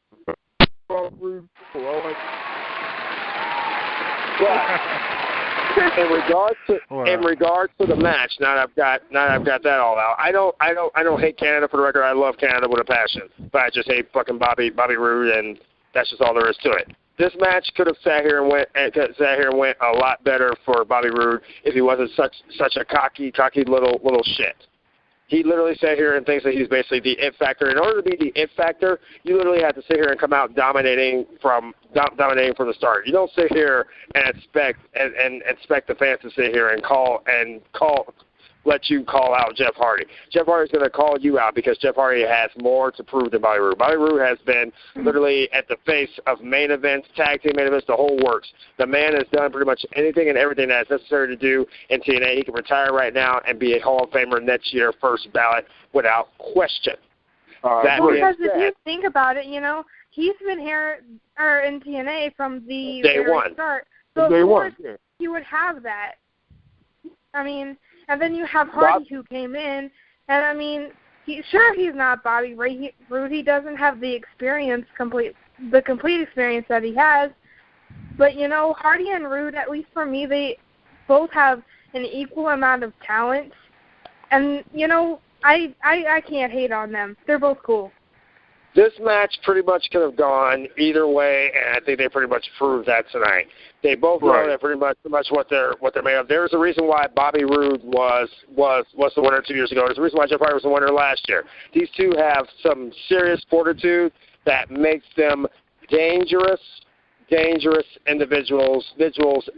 In regards to the match, now that I've got that all out, I don't hate Canada. For the record, I love Canada with a passion, but I just hate fucking Bobby Roode, and that's just all there is to it. This match could have sat here and went a lot better for Bobby Roode if he wasn't such a cocky little shit. He literally sat here and thinks that he's basically the it factor. In order to be the it factor, you literally have to sit here and come out dominating from the start. You don't sit here and expect the fans to sit here and let you call out Jeff Hardy. Jeff Hardy's going to call you out because Jeff Hardy has more to prove than Bobby Roode. Bobby Roode has been literally at the face of main events, tag team main events, the whole works. The man has done pretty much anything and everything that's necessary to do in TNA. He can retire right now and be a Hall of Famer next year, first ballot, without question. Because if you think about it, he's been here in TNA from the very start. So of course he would have that. I mean, and then you have Hardy who came in, and I mean, he's not Bobby Roode. He doesn't have the complete experience that he has. But Hardy and Roode, at least for me, they both have an equal amount of talent, and I can't hate on them. They're both cool. This match pretty much could have gone either way, and I think they pretty much proved that tonight. They both know that pretty much what they're made of. There's a reason why Bobby Roode was the winner 2 years ago. There's a reason why Jeff Hardy was the winner last year. These two have some serious fortitude that makes them dangerous individuals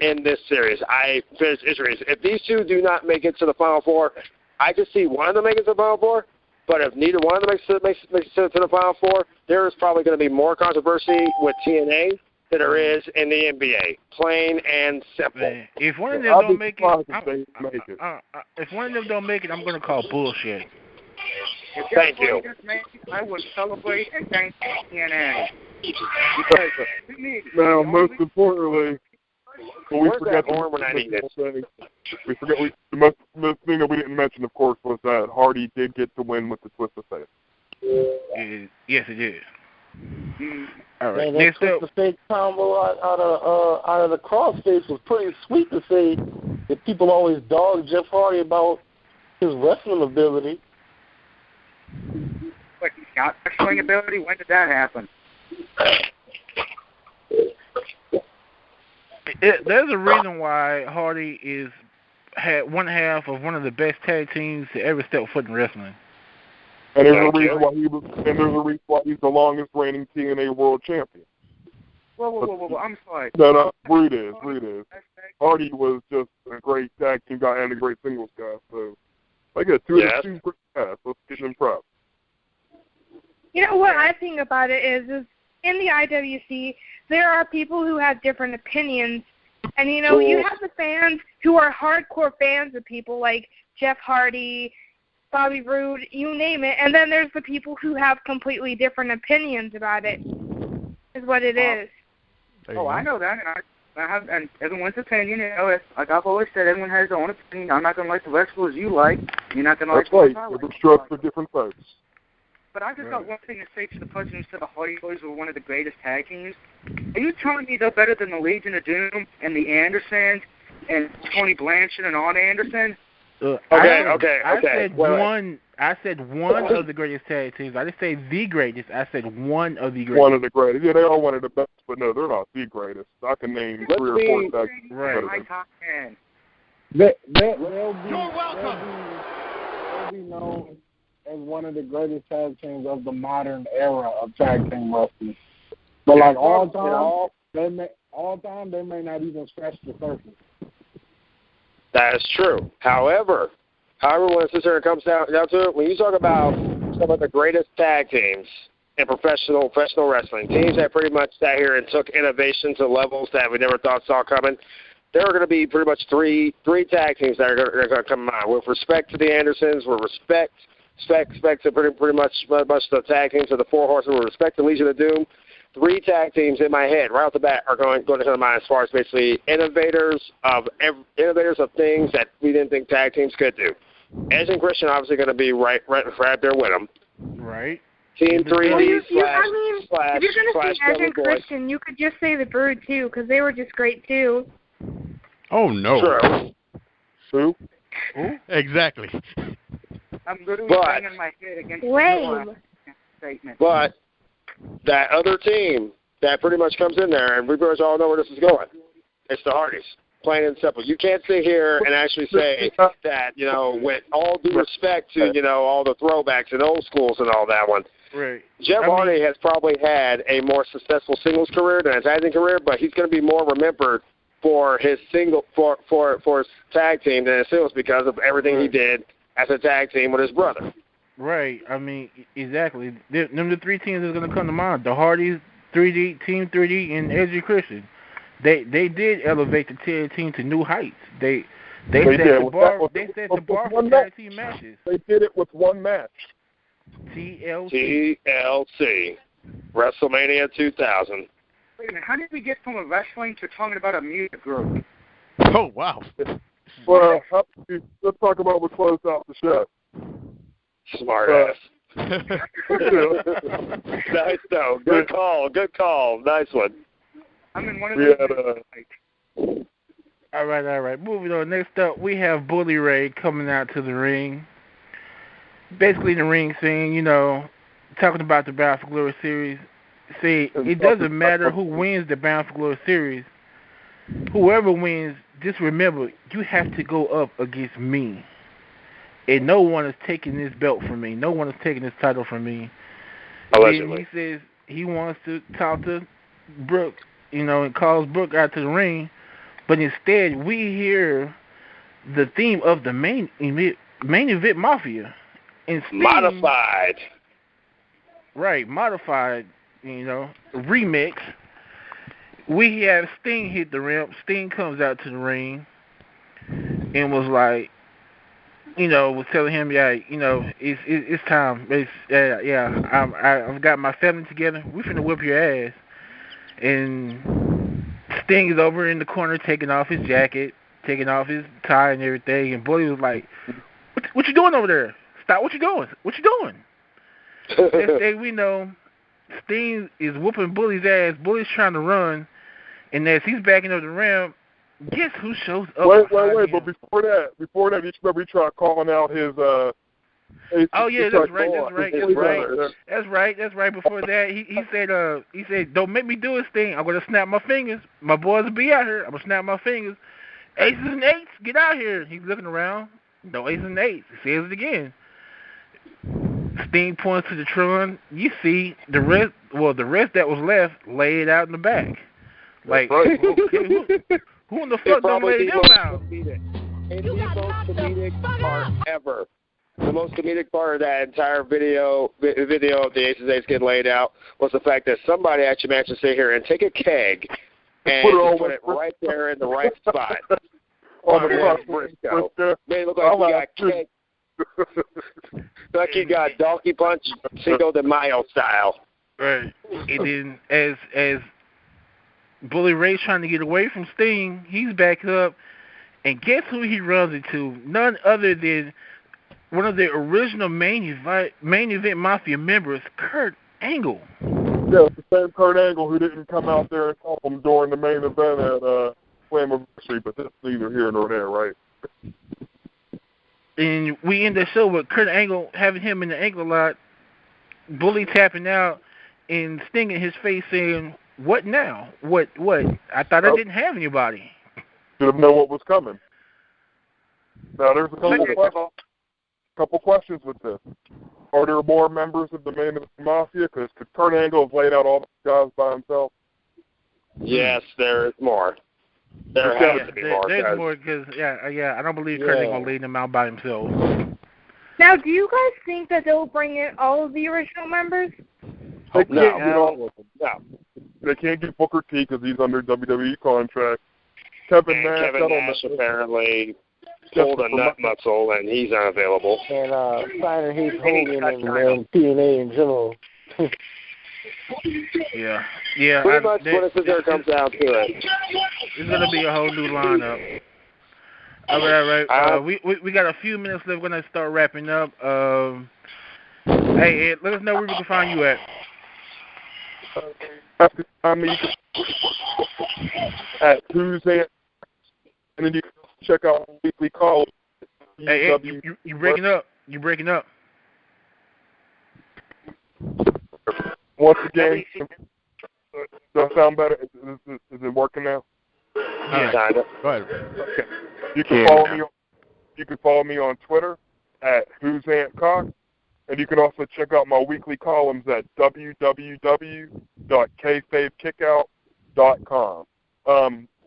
in this series. If these two do not make it to the Final Four, I could see one of them making it to the Final Four, but if neither one of them makes it to the Final Four, there is probably going to be more controversy with TNA than there is in the NBA. Plain and simple. Man, if one of them don't make it, if one of them don't make it, I'm going to call bullshit. Thank you. I would celebrate and thank TNA. Because now, most importantly, we forgot the most thing that we didn't mention, of course, was that Hardy did get the win with the twist of fate. Yes, it is. All right. That twist of fate combo out of the crossface was pretty sweet to say that people always dog Jeff Hardy about his wrestling ability. But he's got wrestling ability? When did that happen? There's a reason why Hardy had one half of one of the best tag teams to ever step foot in wrestling. And there's a reason why he's the longest reigning TNA World Champion. Whoa, I'm sorry. No, Reed is. Hardy was just a great tag team guy and a great singles guy. So, I got two great guys. Let's get them props. You know what I think about it is in the IWC, there are people who have different opinions. And, you know, you have the fans who are hardcore fans of people like Jeff Hardy, Bobby Roode, you name it. And then there's the people who have completely different opinions about it, is what it is. I know that. And everyone's opinion, you know, like I've always said, everyone has their own opinion. I'm not going to like the wrestlers you like. You're not going to like the ones I like. That's right. For different folks. But I just got one thing to say to the person who said the Hardy Boys were one of the greatest tag teams. Are you telling me they're better than the Legion of Doom and the Andersons and Tony Blanchard and Arn Anderson? I said one of the greatest tag teams. I didn't say the greatest. I said one of the greatest. One of the greatest. Yeah, they are one of the best, but no, they're not the greatest. I can name 3 or 4 tag teams. Right. My top 10. You're welcome. They'll be known as one of the greatest tag teams of the modern era of tag team wrestling. But like all time, they may not even scratch the surface. That is true. However, when it comes down to it, when you talk about some of the greatest tag teams in professional wrestling, teams that pretty much sat here and took innovation to levels that we never thought saw coming, there are going to be pretty much three tag teams that are going to come out. With respect to the Andersons, with respect to pretty much the tag teams of the Four Horsemen, with respect to Legion of Doom, 3 tag teams in my head right off the bat are going to come to mind as far as basically innovators of things that we didn't think tag teams could do. Edge and Christian obviously going to be right there with them. Right. Team 3D if you're going to say Edge and Christian, you could just say the Brood too, because they were just great too. Oh no. True. Who? Exactly. I'm literally banging my head against the statement. But that other team that pretty much comes in there, and we pretty much all know where this is going. It's the Hardys. Plain and simple. You can't sit here and actually say that, you know, with all due respect to, you know, all the throwbacks and old schools and all that one. Right. Jeff Hardy has probably had a more successful singles career than his tag team career, but he's going to be more remembered for his for his tag team than his singles because of everything he did as a tag team with his brother. Right. I mean, exactly. Them the 3 teams that's going to come to mind. The Hardys, 3D, Team 3D, and Edge and Christian. They did elevate the tag team to new heights. They set the bar for tag team matches. They did it with one match. TLC. WrestleMania 2000. Wait a minute, how did we get from a wrestling to talking about a music group? Oh, wow. Well, let's talk about what closed out the show. Smart ass. Nice, though. Good call. Nice one. I'm in one of those. All right. Moving on. Next up, we have Bully Ray coming out to the ring. Basically, the ring scene, you know, talking about the Bound for Glory series. See, it doesn't matter who wins the Bound for Glory series. Whoever wins, just remember, you have to go up against me. And no one is taking this belt from me. No one is taking this title from me. Allegedly. he wants to talk to Brooke, and calls Brooke out to the ring, but instead we hear the theme of the main event Mafia. And Sting, modified. Right, modified, remix. We have Sting hit the ramp. Sting comes out to the ring and was like, was telling him, it's time. I've got my family together. We finna whip your ass. And Sting is over in the corner taking off his jacket, taking off his tie and everything. And Bully was like, what you doing over there? Stop what you doing. What you doing? Next thing we know, Sting is whooping Bully's ass. Bully's trying to run. And as he's backing up the ramp, guess who shows up? Wait, but before that, you remember he tried calling out his oh yeah, that's right. Before that, he said, "Don't make me do this thing. I'm gonna snap my fingers. My boys will be out here. I'm gonna snap my fingers. Aces and eights, get out here." He's looking around. No aces and eights. He says it again. Sting points to the Tron. You see the rest that was left laid out in the back. Like, okay, who in the fuck don't lay them out? It's the most comedic part ever. The most comedic part of that entire video of the Aces Eights getting laid out was the fact that somebody actually managed to sit here and take a keg and put it right there in the right spot. On the Briscoe. Made it look like he got keg. Like he got donkey punch Cinco de Mayo style. Right. And then as Bully Ray's trying to get away from Sting, he's back up, and guess who he runs into? None other than one of the original main event Mafia members, Kurt Angle. Yeah, it's the same Kurt Angle who didn't come out there and help him during the main event at Slammiversary, but that's neither here nor there, right? And we end the show with Kurt Angle having him in the ankle lock, Bully tapping out, and Sting in his face saying, "What now? What? I thought I didn't have anybody." Should have known what was coming. Now, there's a couple questions with this. Are there more members of the main event Mafia? Because Kurt Angle has laid out all the guys by himself. Yes, there is more. There has to be more. There's more because, I don't believe Kurt Angle leading them out by himself. Now, do you guys think that they'll bring in all of the original members? They can't They can't get Booker T because he's under WWE contract. Kevin Nash apparently pulled a nut muscle and he's unavailable. And Steiner hates Hogan and TNA in general. Yeah. Pretty much when it comes down to it. It's going to be a whole new lineup. All right. We got a few minutes left. We're going to start wrapping up. Hey, Ed, let us know where we can find you at. At Tuesday, and then you can check out weekly calls. Hey, Ed, you breaking up. You're breaking up. Once again, does that sound better? Is it working now? Yeah. Go ahead. Okay. You can follow me on Twitter at Who's Aunt Cock, and you can also check out my weekly columns at www.kayfabekickout.com.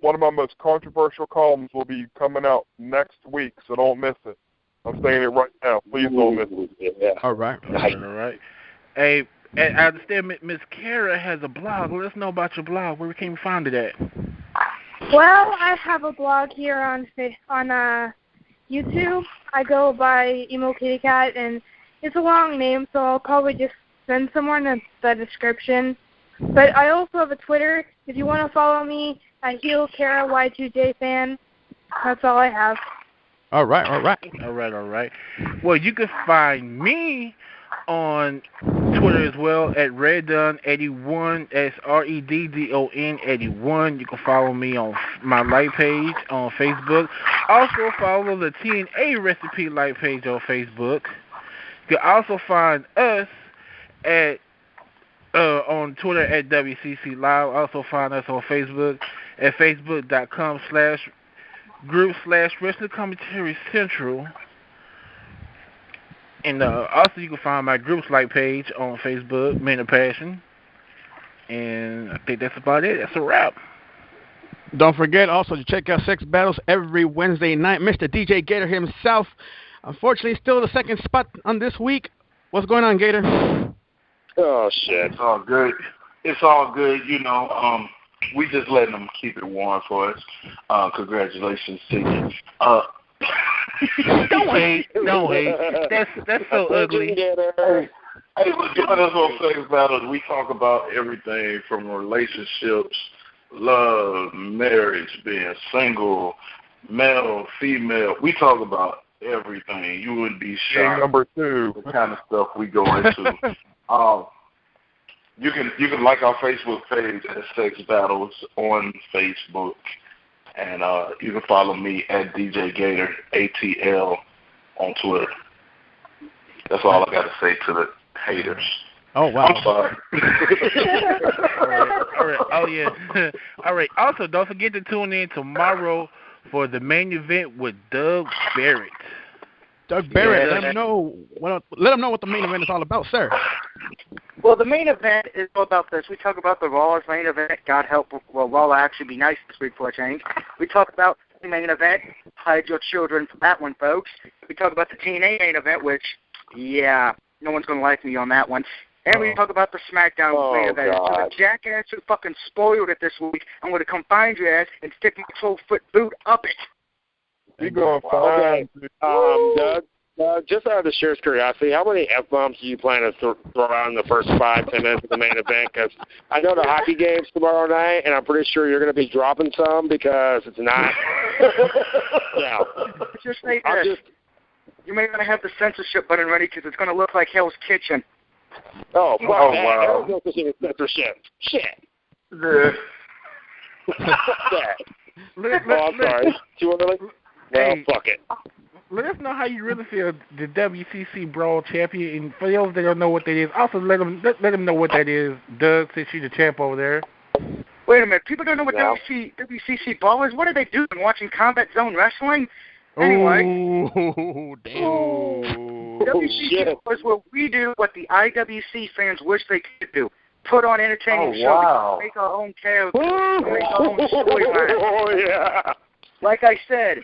One of my most controversial columns will be coming out next week, so don't miss it. I'm saying it right now. Please don't miss it. Yeah. All right. Hey, I understand Miss Kara has a blog. Let us know about your blog. Where can we find it at? Well, I have a blog here on YouTube. I go by Emo Kitty Cat, and it's a long name, so I'll probably just send someone in the description. But I also have a Twitter. If you want to follow me, at HeelKara Y2J fan. That's all I have. All right. Well, you can find me on Twitter as well at Reddon81. That's REDDON81. You can follow me on my light page on Facebook. Also follow the Tna Recipe light page on Facebook. You can also find us at on Twitter at WCC Live. Also find us on Facebook at facebook.com/group/Wrestling Commentary Central. And also you can find my group's light page on Facebook, Men of Passion. And I think that's about it. That's a wrap. Don't forget also to check out Sex Battles every Wednesday night. Mr. DJ Gator himself. Unfortunately, still the second spot on this week. What's going on, Gator? Oh, shit. It's all good. It's all good. You know, we just letting them keep it warm for us. Congratulations to you. Don't hate. Don't hate. That's so ugly. Hey, we're doing this on Sex Battles. We talk about everything from relationships, love, marriage, being single, male, female. We talk about everything. You wouldn't be shocked. Number 2. The kind of stuff we go into. You can like our Facebook page at Sex Battles on Facebook, and you can follow me at DJ Gator ATL on Twitter. That's all I got to say to the haters. Oh, wow. I'm sorry. All right. Oh, yeah. All right. Also, don't forget to tune in tomorrow for the main event with Doug Barrett. Doug Barrett, let him know what the main event is all about, sir. Well, the main event is all about this. We talk about the Raw's main event. God help, well, Raw will actually be nice this week for a change. We talk about the main event. Hide your children from that one, folks. We talk about the TNA main event, which, yeah, no one's going to like me on that one. And we talk about the SmackDown main event. So the jackass who fucking spoiled it this week, I'm going to come find your ass and stick my 12-foot boot up it. You're going fine. Doug, just out of the sheer curiosity, how many F-bombs do you plan to throw out in the first 5-10 minutes of the main event? Because I know the hockey game's tomorrow night, and I'm pretty sure you're going to be dropping some because it's not. Yeah. Just say this. You may want to have the censorship button ready because it's going to look like Hell's Kitchen. Oh, fuck that. Wow. Hell's Kitchen is censorship. Shit. Yeah. I'm sorry. Too early? Well, fuck it. Let us know how you really feel. The WCC Brawl champion, and for those that don't know what that is, also let them know what that is. Doug, since you're the champ over there. Wait a minute, people don't know what WCC Brawl is. What are they doing? Watching Combat Zone Wrestling? Anyway, oh, damn. WCC is where we do what the IWC fans wish they could do. Put on entertaining shows. Wow. Make our own characters. Make our own storylines. Oh, yeah. Like I said,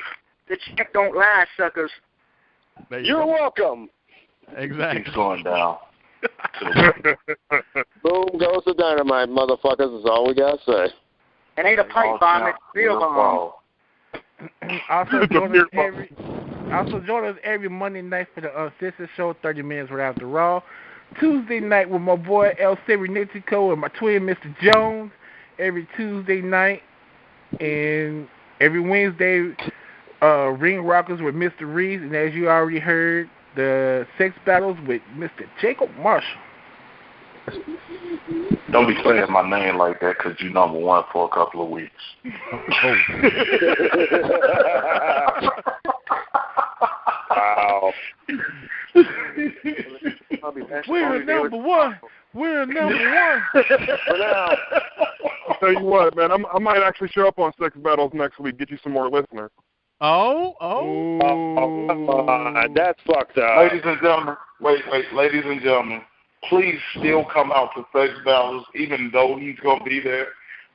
the check don't last, suckers. You're welcome. Exactly. It's going down. Boom goes the dynamite, motherfuckers, is all we got to say. It ain't a pipe bomb, it's a real bomb. Also join us every Monday night for the Uncensored Show, 30 Minutes Right After Raw. Tuesday night with my boy EL.CIBERNETICO and my twin, Mr. Jones, every Tuesday night. And every Wednesday, Ring Rockers with Mr. Reeves. And as you already heard, the Sex Battles with Mr. Jacob Marshall. Don't be saying my name like that because you're number 1 for a couple of weeks. Wow. We're number 1. We're number 1. For now. I'll tell you what, man. I might actually show up on Sex Battles next week, get you some more listeners. Oh. That's fucked up. Ladies and gentlemen, ladies and gentlemen, please still come out to Sex Battles, even though he's gonna be there.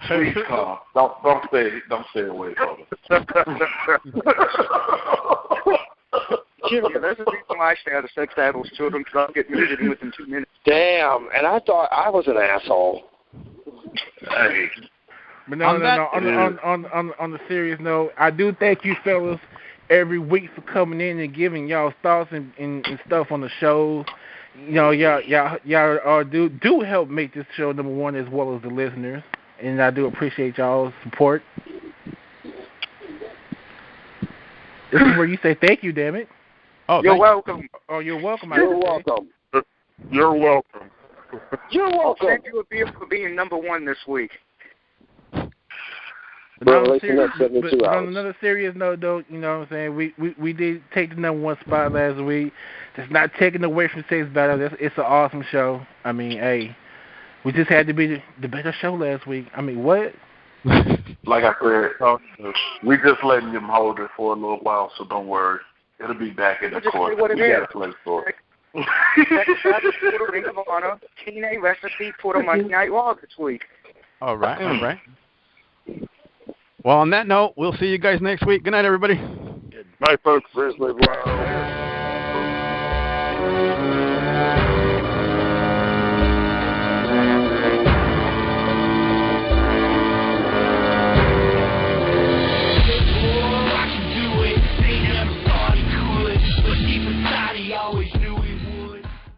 Please come. Don't stay away from us. There's a reason why I stay out of Sex Battles, children, because I'll get muted in within 2 minutes. Damn, and I thought I was an asshole. Hey. But no. On the serious note, I do thank you fellas every week for coming in and giving y'all thoughts and stuff on the shows. You know, y'all do help make this show number 1 as well as the listeners, and I do appreciate y'all's support. This is where you say thank you, damn it. Oh, you're welcome. Oh, you're welcome. You're welcome. You're welcome. You're welcome. Thank you for being number 1 this week. On another serious note, though, you know what I'm saying, we did take the number 1 spot last week. That's not taking away from Sex Battle. It's an awesome show. I mean, hey, we just had to be the better show last week. I mean, what? Like I said, we just letting them hold it for a little while, so don't worry. It'll be back in the court. We got a place for it. Tna Ring of Honor, Tna Recipe put on Monday Night Raw this week. All right, all right. Well, on that note, we'll see you guys next week. Good night, everybody. Good night, folks.